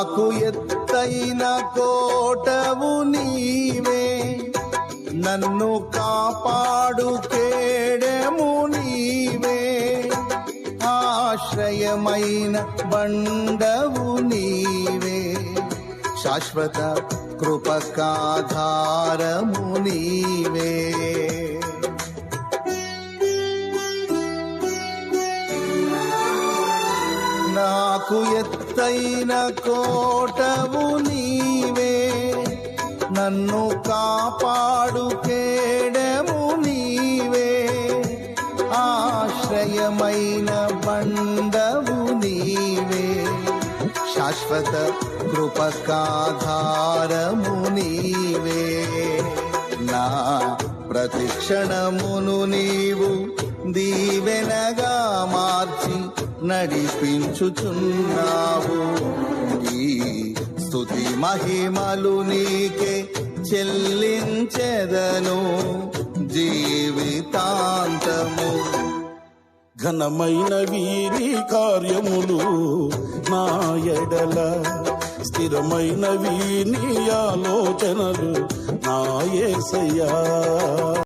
నాకు ఎత్తైన కోటవు నీవే, నన్ను కాపాడు కేడెము నీవే, ఆశ్రయమైన బండవు నీవే, శాశ్వత కృపకాధారము నీవే. నాకు ఎత్తైన కోటవు నీవే, నన్ను కాపాడు కేడెము నీవే, ఆశ్రయమైన బండవు నీవే, శాశ్వత కృపకాధారము నీవే. నా ప్రతిక్షణమును నీవు దీవెనగా మార్చి నడిపించుచున్నావు. ఈ స్తుతి మహిమలు నీకే చెల్లించెదను జీవితాంతము. ఘనమైనవి నీ కార్యములు నా ఎడల, స్థిరమైనవి నీ ఆలోచనలు నా యేసయ్యా.